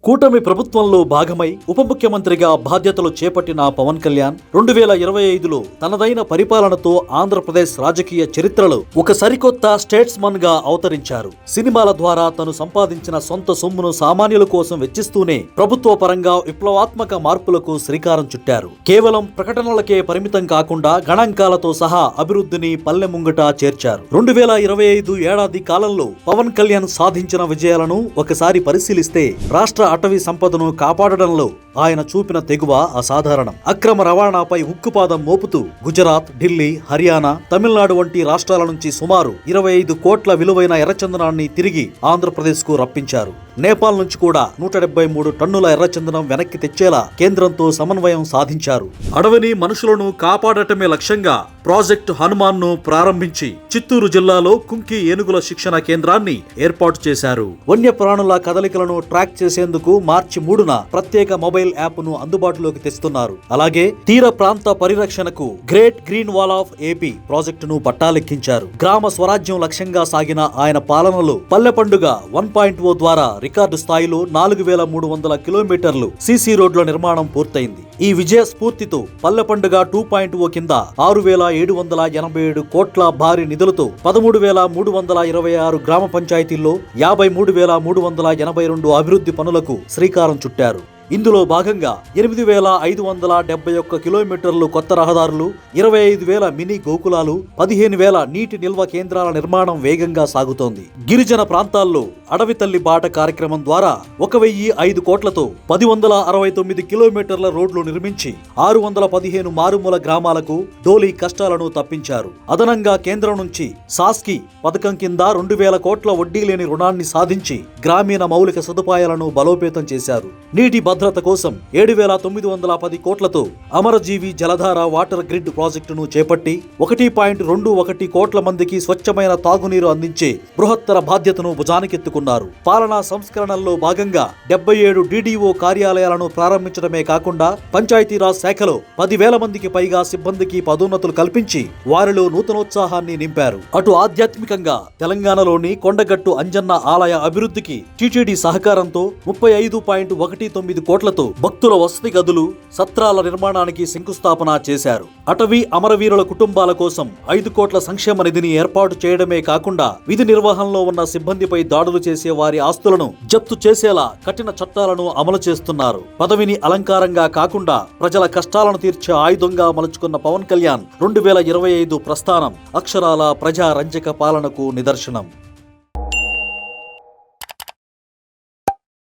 కూటమి ప్రభుత్వంలో భాగమై ఉప ముఖ్యమంత్రిగా బాధ్యతలు చేపట్టిన పవన్ కళ్యాణ్ 2025లో తనదైన పరిపాలనతో ఆంధ్రప్రదేశ్ రాజకీయ చరిత్రలో ఒక సరికొత్త స్టేట్స్మన్ గా అవతరించారు. సినిమాల ద్వారా తను సంపాదించిన సొంత సొమ్మును సామాన్యుల కోసం వెచ్చిస్తూనే ప్రభుత్వ పరంగా విప్లవాత్మక మార్పులకు శ్రీకారం చుట్టారు. కేవలం ప్రకటనలకే పరిమితం కాకుండా గణాంకాలతో సహా అభివృద్ధిని పల్లె ముంగట చేర్చారు. 2025 ఏడాది కాలంలో పవన్ కళ్యాణ్ సాధించిన విజయాలను ఒకసారి పరిశీలిస్తే రాష్ట్ర అటవీ సంపదను కాపాడడంలో ఆయన చూపిన తెగువ అసాధారణం. అక్రమ రవాణాపై ఉక్కుపాదం మోపుతూ గుజరాత్, ఢిల్లీ, హర్యానా, తమిళనాడు వంటి రాష్ట్రాల నుంచి సుమారు 25 కోట్ల విలువైన ఎర్రచందనాన్ని తిరిగి ఆంధ్రప్రదేశ్ కు రప్పించారు. నేపాల్ నుంచి కూడా 173 టన్నుల ఎర్రచందనం వెనక్కి తెచ్చేలా కేంద్రంతో సమన్వయం సాధించారు. అడవిని, మనుషులను కాపాడటమే లక్ష్యంగా ప్రాజెక్టు హనుమాన్ ను ప్రారంభించి చిత్తూరు జిల్లాలో కుంకి ఏనుగుల శిక్షణ కేంద్రాన్ని ఏర్పాటు చేశారు. వన్యప్రాణుల కదలికలను ట్రాక్ చేసేందుకు మార్చి 3న ప్రత్యేక మొబైల్ యాప్ ను అందుబాటులోకి తెస్తున్నారు. అలాగే తీర ప్రాంత పరిరక్షణకు great green wall of AP ప్రాజెక్టును పట్టాలెక్కించారు. గ్రామ స్వరాజ్యం లక్ష్యంగా సాగిన ఆయన పాలనలో పల్లె పండుగ 1.0 ద్వారా రికార్డు స్థాయిలో 4300 కిలోమీటర్లు సీసీ రోడ్ల నిర్మాణం పూర్తయింది. ఈ విజయ స్ఫూర్తితో పల్లె పండుగ 2.0 కింద 6787 కోట్ల భారీ నిధులతో 13326 గ్రామ పంచాయతీల్లో 53382 అభివృద్ధి పనులకు శ్రీకారం చుట్టారు. ఇందులో భాగంగా 8571 కిలోమీటర్లు కొత్త రహదారులు, 25000 మినీ గోకులాలు, 15000 నీటి నిల్వ కేంద్రాల నిర్మాణం వేగంగా సాగుతోంది. గిరిజన ప్రాంతాల్లో అడవి తల్లి బాట కార్యక్రమం ద్వారా 1005 కోట్లతో 1069 కిలోమీటర్ల రోడ్లు నిర్మించి 615 మారుమూల గ్రామాలకు డోలీ కష్టాలను తప్పించారు. అదనంగా కేంద్రం నుంచి సాస్కి పథకం కింద 2000 కోట్ల వడ్డీ లేని రుణాన్ని సాధించి గ్రామీణ మౌలిక సదుపాయాలను బలోపేతం చేశారు. నీటి భద్రత కోసం 7910 కోట్లతో అమరజీవి జలధార వాటర్ గ్రిడ్ ప్రాజెక్టును చేపట్టి 1.21 కోట్ల మందికి స్వచ్ఛమైన తాగునీరు అందించే బృహత్తర బాధ్యతను భుజానికెత్తుకున్నారు. పాలనా సంస్కరణల్లో భాగంగా 77 DDO కార్యాలయాలను ప్రారంభించడమే కాకుండా పంచాయతీరాజ్ శాఖలో 10,000 మందికి పైగా సిబ్బందికి పదోన్నతులు కల్పించి వారిలో నూతనోత్సాహాన్ని నింపారు. అటు ఆధ్యాత్మికంగా తెలంగాణలోని కొండగట్టు అంజన్న ఆలయ అభివృద్ధికి టీటీడీ సహకారంతో 35.19 కోట్లతో భక్తుల వసతి గదులు, సత్రాల నిర్మాణానికి శంకుస్థాపన చేశారు. అటవీ అమరవీరుల కుటుంబాల కోసం 5 కోట్ల సంక్షేమ నిధిని ఏర్పాటు చేయడమే కాకుండా విధి నిర్వహణలో ఉన్న సిబ్బందిపై దాడులు చేసే వారి ఆస్తులను జప్తు చేసేలా కఠిన చట్టాలను అమలు చేస్తున్నారు. పదవిని అలంకారంగా కాకుండా ప్రజల కష్టాలను తీర్చే ఆయుధంగా మలుచుకున్న పవన్ కళ్యాణ్ 2025 ప్రస్థానం అక్షరాల ప్రజా రంజక పాలనకు నిదర్శనం.